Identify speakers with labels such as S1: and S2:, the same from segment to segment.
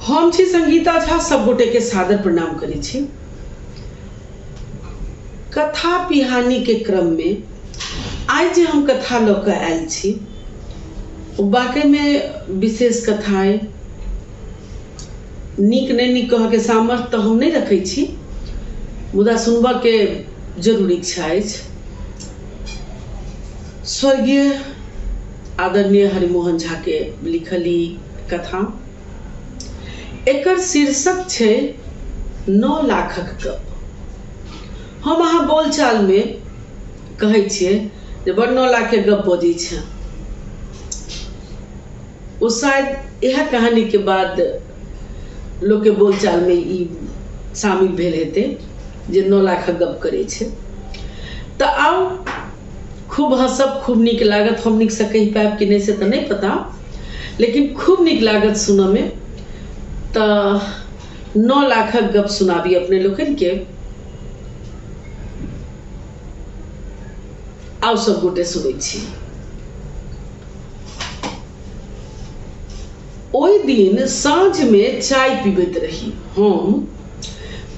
S1: हम छी संगीता झा, सब गोटे के सादर प्रणाम करै छी। कथा पिहानी के क्रम में आज जे हम कथा लऽ कऽ आयल छी ओ वाकई में विशेष कथा है। नीक नहीं नीक कह के सामर्थ्य तो हम नहीं रखै छी, मुदा सुनबा के जरूर इच्छा अछि। स्वर्गीय आदरणीय हरिमोहन झा के लिखल ई कथा, एकर शीर्षक छै 9 लाखक गप। हम अहाँ बोलचाल में कहै छियै जे बड़ 9 लाख के गप बजै छै। ओ शायद यह कहानी के बाद लोग के बोलचाल में ई शामिल भेल हेतै जे 9 लाख गप करे छै। तो आओ खूब हंसब, खूब नीक लागत। हम नीक से कहि पाएब कि नहीं से तो नहीं पता, लेकिन खूब नीक लागत सुनऽ में। तो 9 लाखक गप सुनाबी अपने लोकन के। आओ सब गोटे सुनै छी। ओई दिन साँझ में चाय पीबैत रही हम।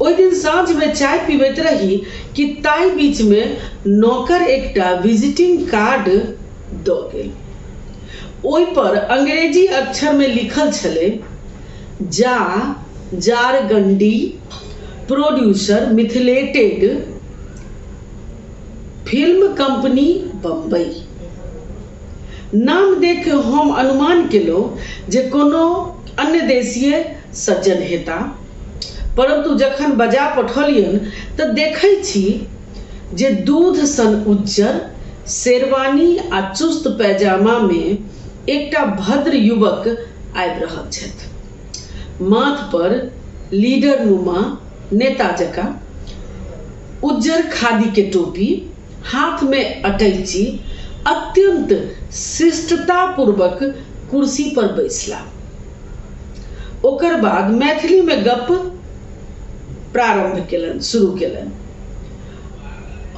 S1: ओई दिन साँझ में चाय पीबैत रही कि ताई बीच में नौकर एकटा विजिटिंग कार्ड दऽ गेल। ओई पर अंग्रेजी अक्षर में लिखल छलै, जारगंडी प्रोड्यूसर मिथिलेटेड फिल्म कंपनी बम्बई। नाम देख हम अनुमान केलहुँ जे कोनो अन्य देशीय सज्जन हेता, परंतु जखन बजा पठौलियन तऽ देखै छी जे दूध सन उज्जर शेरवानी आ चुस्त पैजामा में एकटा भद्र युवक आबि रहल छथि। माथ पर लीडर नुमा नेता जकाँ उज्जर खादी के टोपी, हाथ में अटैची, अत्यंत शिष्टता पूर्वक कुर्सी पर बैसला। ओकर बाद मैथिली में गप प्रारंभ केलन, शुरू केलन।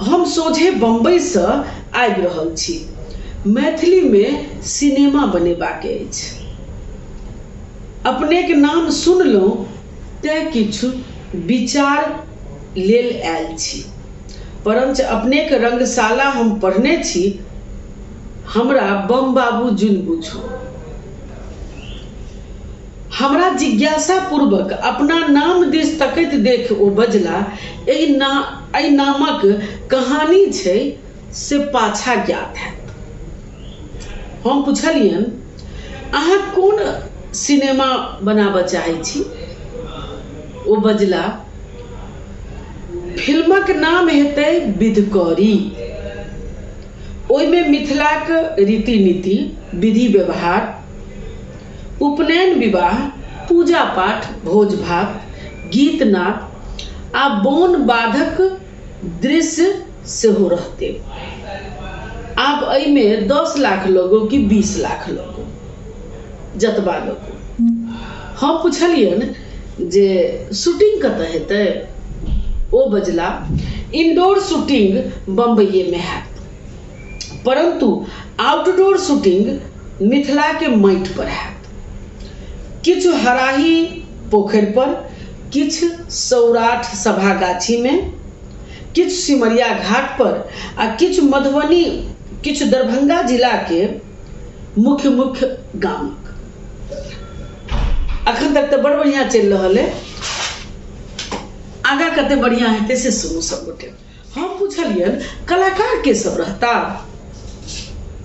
S1: हम सोझे बम्बई से आबि रहल छी, मैथिली में सिनेमा बनेबाक अछि। अपने के नाम सुनलहुँ तैं किछु विचार लेल आयल छी, परंच अपने के रंगशाला हम पढ़ने छी, हमरा बम बाबू जुन बुझू। हमरा जिज्ञासा पूर्वक अपना नाम दिस तकैत देख ओ बजला, एहि नामक कहानी छै से पाछा ज्ञात हैत। हम पुछलियन, अहाँ कोन सिनेमा बनाबऽ चाहै छी? ओ बजला, फिल्मक नाम हेतै विधकौरी। ओहिमे मिथिलाक रीति नीति, विधि व्यवहार, उपनयन विवाह, पूजा पाठ, भोज भात, गीत नाद आ बौन बाधक दृश्य सेहो रहते। आब एहिमे 10 लाख लोगों की 20 लाख लोगों, जतबा लोगों। हम पुछलियन जे शूटिंग कतऽ हेतै? ओ बजला, इंडोर शूटिंग बम्बई में हैत, परंतु आउटडोर शूटिंग मिथिला के माटि पर हैत। किछु हराही पोखरि पर, किछु सौराठ सभागाछी में, किछु सिमरिया घाट पर आ किछु मधुबनी, किछु दरभंगा जिला के मुख्य मुख्य गामक। अखन तक तो बड़ बढ़िया चल रहा है, आगा कते बढ़िया हेतै से सुनू सब गोटे। हम पूछलियन, कलाकार के सब रहता?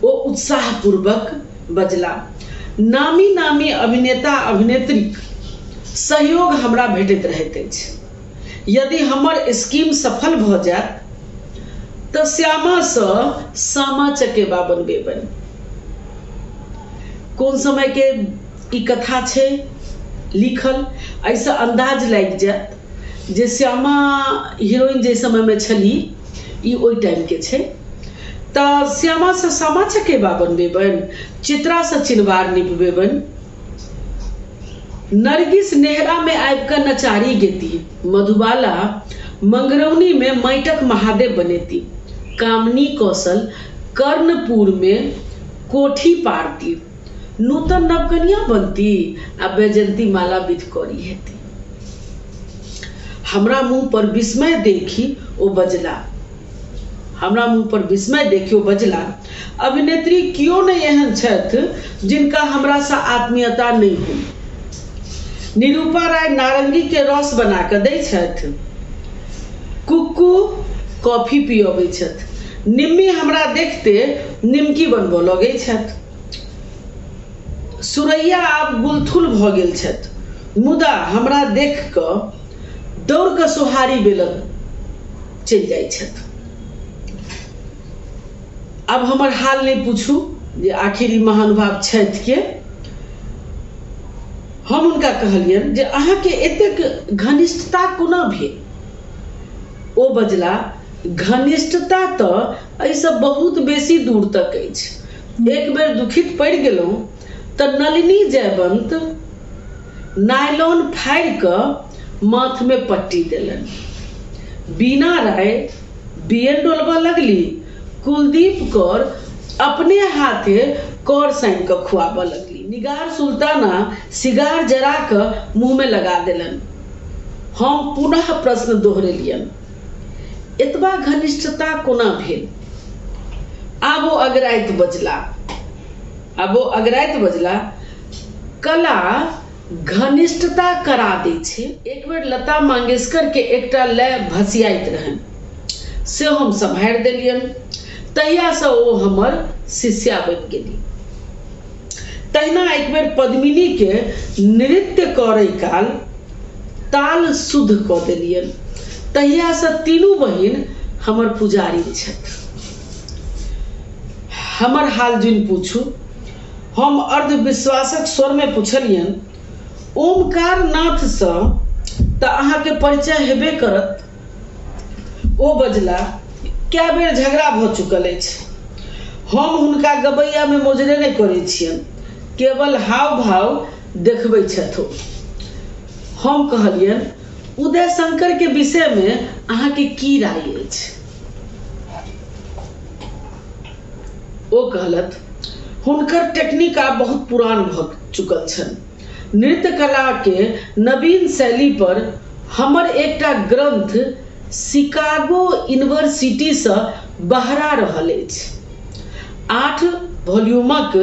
S1: ओ उत्साह पूर्वक बजला, नामी नामी अभिनेता अभिनेत्री सहयोग हमरा भेटैत रहैत अछि। यदि हमर स्कीम सफल भऽ जायत तऽ श्यामा सँ सामा चकेबा बनबेबनि। कोन समय के ई कथा छै लिखल, ऐसे अंदाज लागि जायत जे श्यामा हीरोइन जे समय में छली ई ओई टाइम के छै। तऽ श्यामा से सामा चकेबा बनबेबनि, चित्रा से चिनवार निभबेबनि, नरगिस नेहरा में आबि कऽ नचारी गेती, मधुबाला मंगरौनी में माटिक महादेव बनेती, कामनी कौशल कर्णपुर में कोठी पारती, नूतन नवकनिया बनती आ बैजंती माला विध करी हेती। हमरा मुंह पर विस्मय देखी ओ बजला, हमरा मुंह पर विस्मय देखी ओ बजला, अभिनेत्री क्यों नहीं एहन छथि जिनका हमरा सा आत्मीयता नहीं हो। निरूपा राय नारंगी के रस बना के दै छथि, कुक्कू कॉफी पियबै छथि, निम्मी हमरा देखते निमकी बनबो लगे छथि, सुरैया आब गुलथुल भ गेल छथि, मुदा हमरा देख क दौड़ क सोहारी बेलन चलि जाइ छथि। अब हमर हाल नहीं पूछू जे आखिर ई महानुभाव छथि के। हम उनका कहलियन जे अहाँ के एतेक घनिष्ठता कोना भेल। ओ बजला, घनिष्ठता तऽ एहिसँ बहुत बेसी दूर तक अछि। एक बेर दुखित पड़ि गेलहुँ तऽ नलिनी जयवंत नायलॉन फाड़ि कऽ माथ में पट्टी देलनि, बीना राय बियन डोलबऽ लगली, कुलदीप कौर अपने हाथे कौर साइन कऽ खुआबऽ लगली, निगार सुल्ताना सिगार जरा कऽ मुंह में लगा देलनि। हम पुनः प्रश्न दोहरेलियन, एतबा घनिष्ठता कोना भेल। आब ओ अगराइत बजला, कला घनिष्ठता करा दै छै। एक बेर लता मंगेशकर के एकटा लय भसियाइत रहन, से हम सम्हारि देलियन, तहिया से ओ हमर शिष्या बनि गेली। तहिना एक बेर पद्मिनी के नृत्य करय काल ताल शुद्ध कऽ देलियन, तहिया से तीनू बहिन हमर पुजारी छथि। हमर हाल जुन पूछू। हम अर्धविश्वासक स्वर में पूछलियन, ओमकार नाथ से तऽ अहाँ के परिचय हेबे करत। ओ बजला, कए बेर झगड़ा भऽ चुकल अछि, हम हुनका गबैया में मोजरे नहीं करै छियन, केवल हाव भाव देखबै छथि। हम कहलियन, उदय शंकर के विषय में अहाँ के की राय अछि। ओ कहलत, हुनकर टेक्निक आब बहुत पुरान भऽ चुकल छन। नृत्य कला के नवीन शैली पर हमर एकटा ग्रंथ शिकागो यूनिवर्सिटी से बहरा रहल अछि। 8 वॉल्यूमक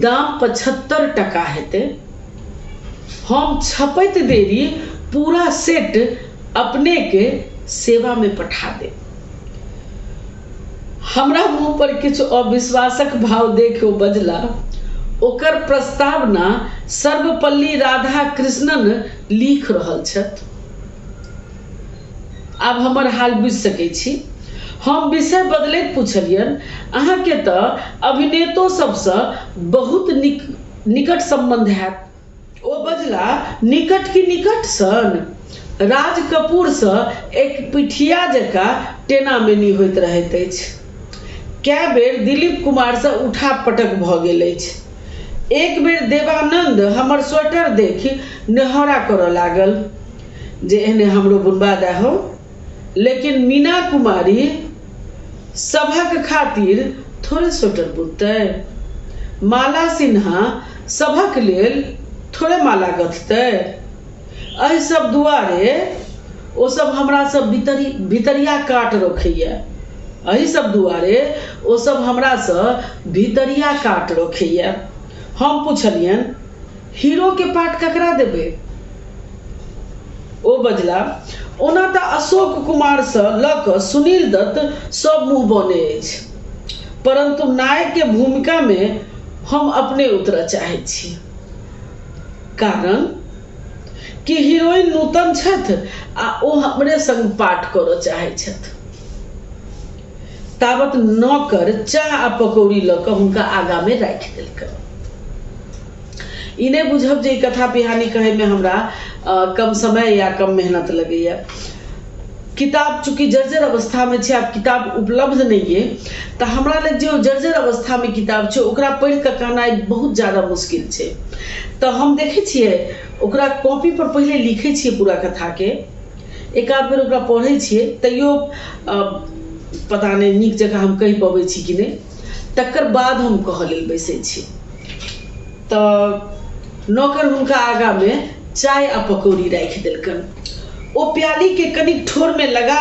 S1: दाम 75 टका हेतै। हम छपैत देरी पूरा सेट अपने के सेवा में पठा दे। हमरा मुंह पर किछु अविश्वासक भाव देख ओ बजला, ओकर प्रस्तावना सर्वपल्ली राधा कृष्णन लिख रहल छथि। आब हमर हाल बुझि सकै छी। हम विषय बदलैत पूछलियन, अहाँ के तऽ अभिनेतो सबसँ बहुत निकट संबंध हैत। ओ बजला, निकट की निकट सन, राज कपूर से एक पिठिया जकाँ टेना मेनी होइत रहैत अछि। कए बेर दिलीप कुमार से उठा पटक भऽ गेल अछि। एक बेर देवानंद हमर स्वेटर देखि नेहरा करऽ लागल जे एहने हमरो बुनबा दहो, लेकिन मीना कुमारी सभक खातिर थोड़े स्वेटर बुनतै, माला सिन्हा सभक लेल थोड़े माला गथतै। एहि सब दुआरे ओ सब हमरा सब भितरिया काट रखैया। एहि सब दुआरे ओ सब हमरा से भितरिया काट रखैया। हम पूछलियन, हीरो के पाठ ककरा देबै। ओ बजला, ओना तऽ अशोक कुमार से लऽ कऽ सुनील दत्त सब मुंह बने अछि, परंतु नायक के भूमिका में हम अपने उतरऽ चाहै छी। कारण कि हीरोइन नूतन छथि आ ओ हमरे संग पाठ करऽ चाहै छथि। तावत नौकर चाह आ पकौड़ी लऽ कऽ हुनका आगा में राखि देलकै। ई नहि बुझब जे कथा पिहानी कहे में हमरा कम समय या कम मेहनत लगैया। किताब चूंकि जर्जर अवस्था में छै, आब किताब उपलब्ध नहीं है, तो हमरा लग जो जर्जर अवस्था में किताब छै ओकरा पढ़ि कऽ कहनाइ बहुत ज्यादा मुश्किल छै। तो हम देखे छियै ओकरा कॉपी पर पहले लिखे छियै पूरा कथा के, एक आध बेर ओकरा पढ़ै छियै, तैयो पता नहीं नीक जकाँ हम कहि पबै छी कि नहीं, तकर बाद हम कहऽ लेल बैसै छी। तो नौकर हुनका आगा में चाय आ पकौड़ी राखि देलकन। ओ प्याली के कनिक ठोर में लगा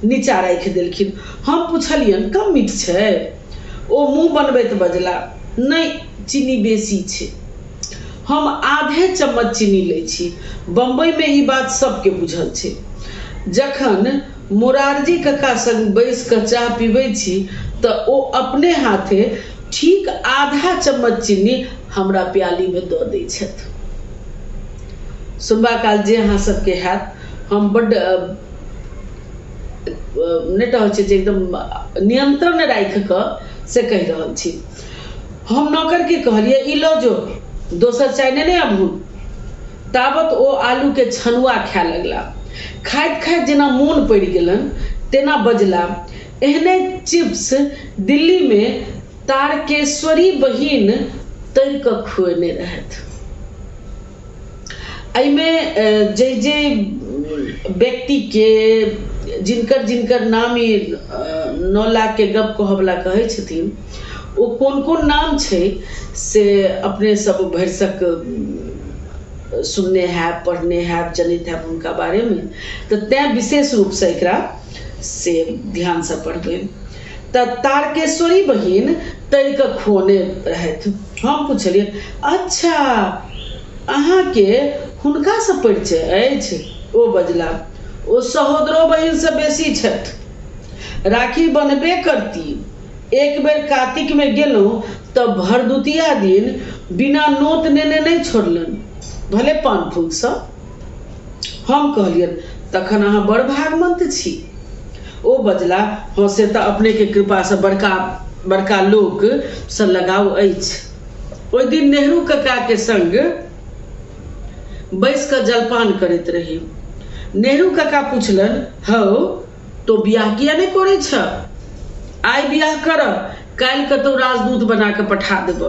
S1: नीचा राखि देलखिन। हम पुछलियन कम मीठ छै? ओ मुँह बनबैत बजला, नहीं चीनी बेसी छै। हम आधे चम्मच चीनी लै छी। बम्बई में ई बात सबके बुझल छै। जखन मोरारजी कका संग बैस कऽ चाह पीबै छी तऽ ओ अपने हाथे ठीक आधा चम्मच चीनी हमरा प्याली में दऽ दै छथि। सुनबा काल जे अहाँ सबके हैत, हम बड्ड नहि कहै छी जे एकदम नियंत्रण राखि कऽ से कहि रहल छी। हम नौकर के कहलिए ई लो जो दोसर चाय ने आबू। ताबत ओ आलू के छनुआ खाय लगला। खाइत खाइत जेना मोन पड़ि गेलन तेना बजला, एहने चिप्स दिल्ली में तारकेश्वरी बहिन तैर कऽ खुएने रहथि। एहिमे जे जे व्यक्ति के जिनकर नाम 9 लाख के गप कहबला कहै छथिन, ओ कोन कोन नाम छै से अपने सब भरिसक सुनने हैं, पढ़ने हैं, जनित है उनका बारे में। तो तैं विशेष रूप से एकरा से ध्यान से पढ़बै। तो तारकेश्वरी बहिन तैर कऽ खुओने रहथि। हम पुछलियै, अच्छा अहाँ के हुनका से परिचय अछि? ओ बजला, ओ सहोदरो बहिन से बेसी छथि। राखी बनबे करती। एक बेर कार्तिक में गेलहुँ तऽ भरदुतिया दिन बिना नोत नेने नहीं छोड़लन, भले पान फूल सँ। हम कहलियन तखन अहाँ बड़ भागवंत छी। ओ बजला, हाँ से तऽ अपने के कृपा से बड़का बड़का लोक से लगाव अछि। ओहि दिन नेहरू कका के संग बैस कऽ जलपान करैत रही। नेहरू कका पूछलन, हौ तो बियाह किया नहीं करै छ? आइ बियाह कर, काल्हि कतौ राजदूत बना के पठा देब।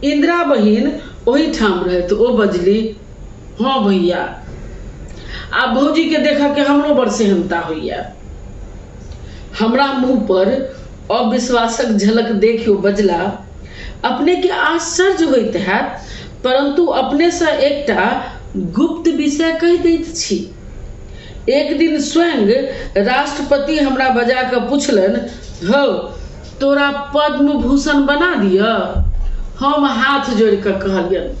S1: इंदिरा बहिन ओही ठाम रहत। ओ बजली, हाँ भैया, आब भौजी के देखा के हमरो बड़ सेहनता होइया। हमरा मुंह पर अविश्वासक झलक देखि ओ बजला, अपने के आश्चर्य होइत हैत, परंतु अपने से एकटा गुप्त विषय कहि दैत छी। एक दिन स्वयं राष्ट्रपति हमरा बजा कऽ पूछलन, हौ तोरा पद्म भूषण बना दिया? हम हाथ जोड़ कऽ कहलियन,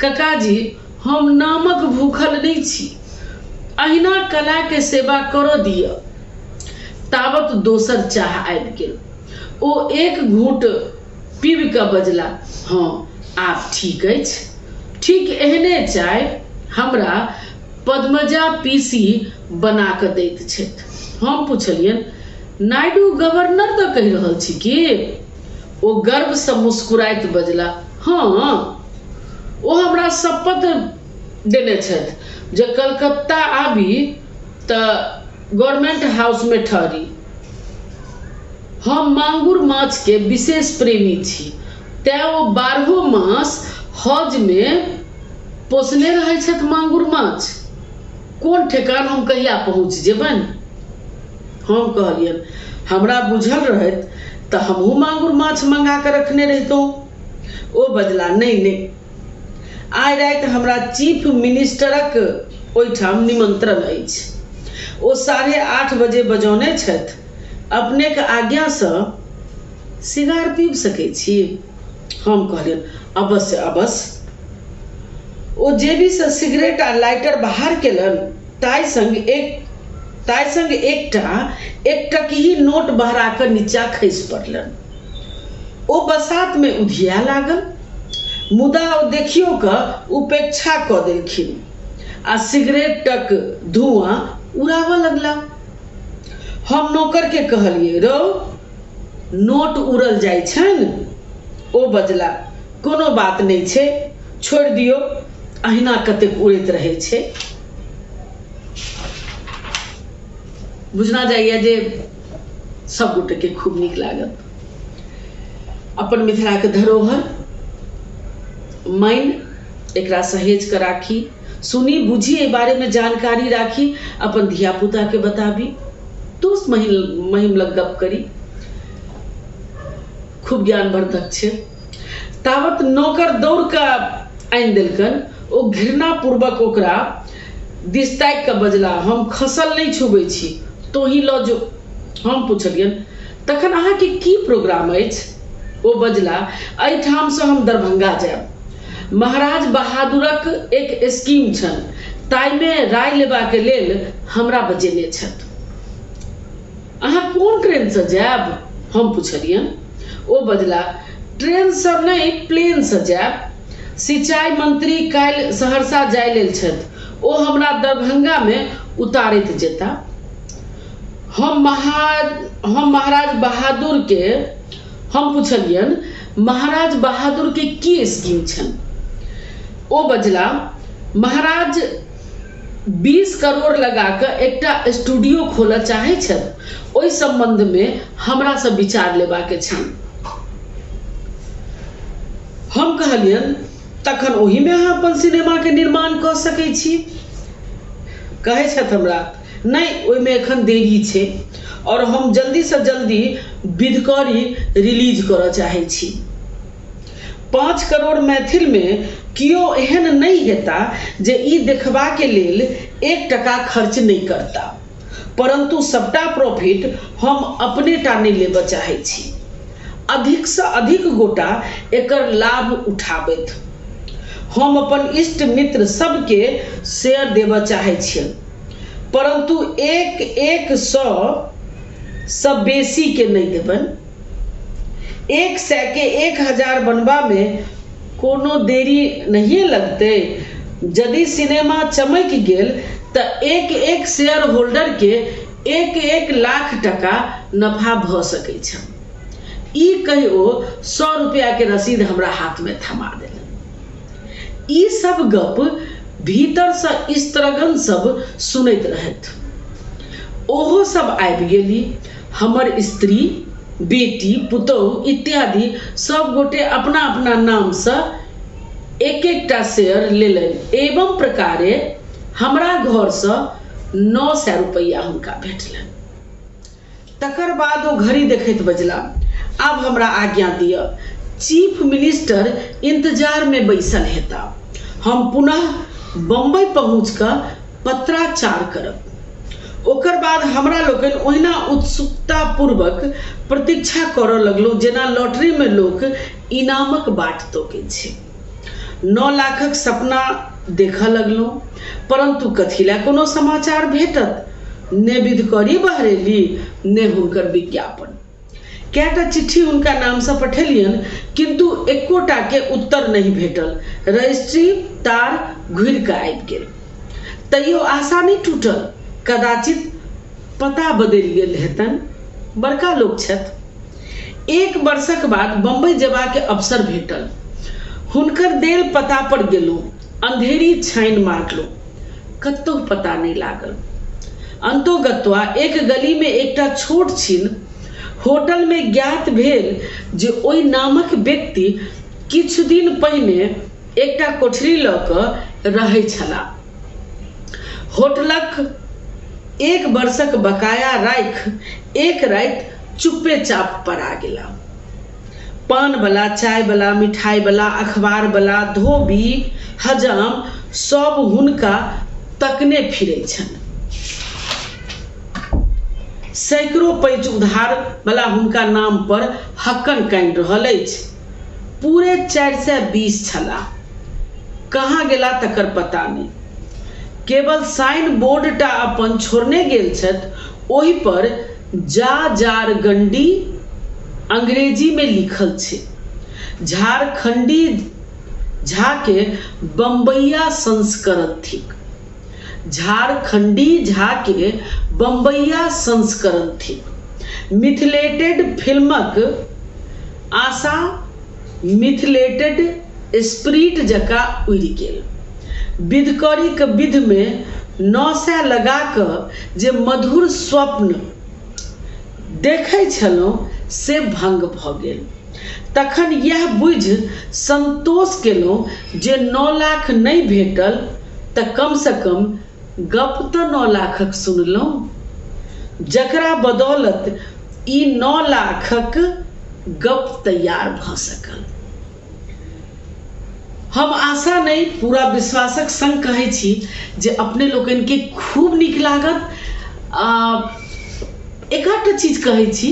S1: ककाजी हम नामक भूखल नहीं छी, अहिना कला के सेवा करो दिया। ताबत दोसर चाह आबि गेल। ओ एक घूंट पीब कऽ बजला, हाँ आब ठीक अछि। ठीक एहने चाय हमरा पद्मजा पीसी बना कऽ दैत छथि। हम पुछलियन, नायडू गवर्नर तऽ कहि रहल छी कि? ओ गर्व से मुस्कुराइत बजला, हाँ ओ हमरा शपथ देने छथि जे कलकत्ता आबी तऽ गवर्नमेंट हाउस में ठहरी। हम मांगुर माछ के विशेष प्रेमी छी, तैं ओ 12 मास हज में पोसने रहै छथि मांगुर माछ। कोन ठेकान हम कहिया पहुँच जेबन? हम कहलियन, हमरा बुझल रहत तऽ हमहूँ मांगुर माछ मंगा के रखने रहितौं। ओ बजला, नहीं आइ राति हमरा चीफ मिनिस्टरक ओहिठाम निमंत्रण अछि। ओ 8:30 बजे बजौने छथि। अपने के आज्ञा से सिगार पीब सकै छी? हम कहलियन, अवश्य अवश्य। ओ जेबी से सिगरेट आ लाइटर बाहर केलन। ताई संग एक टकही नोट बहरा कर नीचा खसि पड़लन। ओ बसात में उधिया लागल, मुदा ओ देखियो कऽ उपेक्षा कऽ देलखिन आ सिगरेटक धुआं उड़ाबऽ लगला। हम नौकर के कहलिए, रौ नोट उड़ल जाइ छनि। ओ बजला, कोनो बात नहीं छै, छोड़ दियो, अहिना कतेक उड़ैत रहै छै। बुझना जाइए जे सब गोटे के खूब नीक लागत। अपन मिथिला के धरोहर माइन एकरा सहेज के राखी, सुनी बुझी ए बारे में जानकारी राखी, अपन धिया पुता के बताबी, दोस्त महिम लग गप करी, खूब ज्ञानवर्धक छै। तावत नौकर दौड़ का आनि देलकन। ओ घृणा पूर्वक ओकरा दिस ताकि कऽ बजला, हम खसल नहीं छुबै छी, तो ही लऽ जो। हम पुछलियन तखन अहाँके की प्रोग्राम अछि? ओ बजला, एहिठाम से हम दरभंगा जायब। महाराज बहादुरक एक स्कीम छन, ताइमे राय लेबाक लेल हमरा बजेने छथि। अहाँ कोन ट्रेन से जायब? हम पुछलियन। ओ बजला, ट्रेन से नहीं, प्लेन से जायब। सिंचाई मंत्री काल्हि सहरसा जाय लेल छथि, ओ हमरा दरभंगा में उतारैत जेता। हम महाराज बहादुर के हम पुछलियन, महाराज बहादुर के की स्कीम छन? ओ बजला, महाराज 20 करोड़ लगा कऽ एकटा स्टूडियो खोलऽ चाहै छथि, ओहि संबंध में हमरा से विचार लेबाक छनि। हम कहलियन, तखन ओही में अहाँ अपन सिनेमा के निर्माण कऽ सकै छी। कहै छथि हमरा, नहीं, ओहि में एखन देरी छै और हम जल्दी से जल्दी बिधकरी रिलीज करऽ चाहै छी। 5 करोड़ मैथिल में कियो एहन नहीं हेता जे ई देखबा के लेल 1 टका खर्च नहीं करता, परंतु सबटा प्रॉफिट हम अपने टा नहीं लेबऽ चाहै छी। अधिक से अधिक गोटा एकर लाभ उठाबैत। हम अपन इष्ट मित्र सबके शेयर देबऽ चाहै छियन, परंतु 100 बेसी के नहीं देबन। 100 के 1000 बनबा में कोनो देरी नहीं लगते। यदि सिनेमा चमक गेल तऽ 1 शेयर होल्डर के 1 लाख टका नफा भऽ सकै छन। ई कहि ओ 100 रुपया के रसीद हमरा हाथ में थमा देलन। ई सब गप भीतर से स्त्रगन सब सुनैत रहत। ओहो सब आबि गेली। हमर स्त्री, बेटी, पुतौह इत्यादि सब गोटे अपना अपना नाम से 1-1टा शेयर लेलन। एवं प्रकारे हमरा घर से 900 रुपया हुनका भेटलन। तकर बाद ओ घड़ी देखैत बजला, आब हमरा आज्ञा दिअ, चीफ मिनिस्टर इंतजार में बैसल हेता। हम पुनः बम्बई पहुँच कऽ पत्राचार करब। ओकर बाद हमरा लोकनि ओहिना उत्सुकता पूर्वक प्रतीक्षा करऽ लगलहुँ जेना लॉटरी में लोक इनामक बाट तोकै छै। 9 लाखक सपना देखऽ लगलहुँ, परंतु कथी लए कोनो समाचार भेटत? ने बिधकरी बहरेली ने हुनकर विज्ञापन। कैटा चिट्ठी हुनका नाम से पठेलियन, किंतु एकोटा के उत्तर नहीं भेटल। रजिस्ट्री तार घुरि कऽ आबि गेल। तैयो आशा नहीं टूटल, कदाचित पता बदलि गेल हेतन। बड़का लोक छथि। 1 वर्षक बाद बम्बई जेबाक अवसर भेटल। हुनकर देल पता पर गेलहुँ। अंधेरी छानि मारलहुँ, कतौ पता नहीं लागल। अंतोगत्वा एक गली में एकटा छोट छीन होटल में ज्ञात भेल जे ओहि नामक व्यक्ति किछु दिन पहिने एकटा कोठरी लऽ कऽ रहै छलाह। होटलक 1 वर्षक बकाया राखि एक राति चुप्पे चाप पड़ा गेला। पान वाला, चाय वाला, मिठाई वाला, अखबार वाला, धोबी, हजाम सब हुनका तकने फिरै छनि। सैकड़ों पैंच उधार वाला हुनका नाम पर हक्कन कानि रहल अछि। पूरे 420 छलाह। कहाँ गेला तकर पता नहीं। केवल साइन बोर्ड टा अपन छोड़ने गेल छथि। ओहि पर जार गंडी अंग्रेजी में लिखल छै। झारखंडी झा के बम्बैया संस्करण थिक। झारखंडी झा के बम्बैया संस्करण थिक। मिथिलेटेड फिल्मक आशा मिथिलेटेड स्प्रीट जका उड़ि गेल। बिधकरीक विध में 900 लगा कऽ जे मधुर स्वप्न देखै छलहुँ से भंग भऽ गेल। तखन यह बुझि संतोष केलहुँ जे 9 लाख नहीं भेटल तऽ कम से कम गप तऽ 9 लाखक सुनलहुँ, जकरा बदौलत ई 9 लाखक गप तैयार भऽ सकल। हम आशा नहीं पूरा विश्वासक संग कहै छी जे अपने लोकन के खूब नीक लागत। एकटा चीज कहै छी,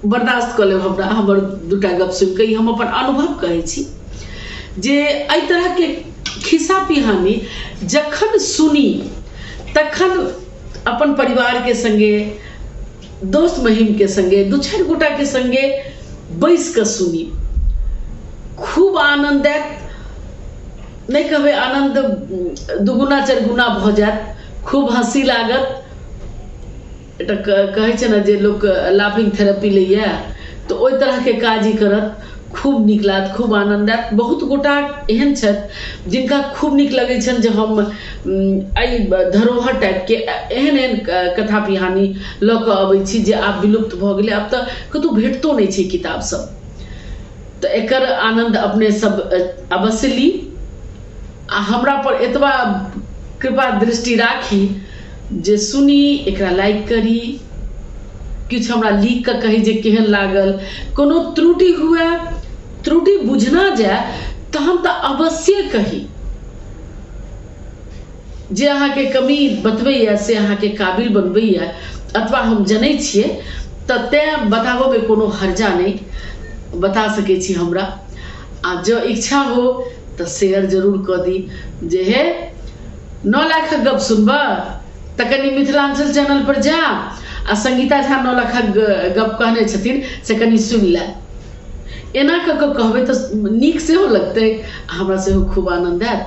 S1: बर्दाश्त कऽ लेब हमरा, हमर दूटा गप सुनि कऽ हम अपन अनुभव कहै छी जे एहि तरह के खिस्सा पिहानी जखन सुनी तखन अपन परिवार के संगे, दोस्त महिम के संगे, दू चारि गोटा के संगे बैस कऽ सुनी, खूब आनंद आयत। नहीं कहबै आनंद दुगुना चारिगुना भऽ जायत, खूब हंसी लागत। एटा कहै छै ना जे लोक लाफिंग थेरेपी लैया, तो ओहि तरह के काज ही करत, खूब नीक लागत, खूब आनंद आयत। बहुत गोटा एहन छथि जिनका खूब नीक लगै छनि जे हम एहि धरोहर टाइप के एहन एहन कथा पिहानी लऽ कऽ अबै छी जे आब विलुप्त भऽ गेलै, आब तऽ कतौ भेटतो नहि छै किताब सब। तऽ एकर आनंद अपने सब अवश्य ली आ हमरा पर एतबा कृपा दृष्टि राखी जे सुनी, एकरा लाइक करी, किछु हमरा लिख कऽ कही जे केहन लागल। कोनो त्रुटि हुए, त्रुटि बुझना जाए तहन तऽ अवश्य कही। जे अहाँके कमी बतबैया से अहाँके काबिल बनबैया अथवा हम जनै छियै तऽ तेँ बताबऽमे कोनो हर्जा नहीं, बता सकै छी हमरा। आ जो इच्छा हो तऽ शेयर जरूर कऽ दी जे हे 9 लाखक गप सुनबा तऽ कनि मिथिलांचल चैनल पर जा आ संगीता झा 9 लाखक गप कहने छथिन से कनि सुनि ले। एना कऽ कऽ कहबै तऽ नीक सेहो लगतै, हमरा सेहो खूब आनंद आयत।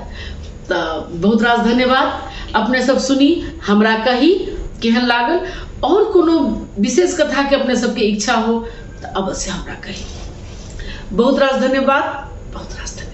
S1: तऽ बहुत रास धन्यवाद। अपने सब सुनी, हमरा कही केहन लागल, और कोनो विशेष कथा के अपने सबके इच्छा हो तऽ अवश्य हमरा कही। बहुत रास धन्यवाद, बहुत रास धन्यवाद।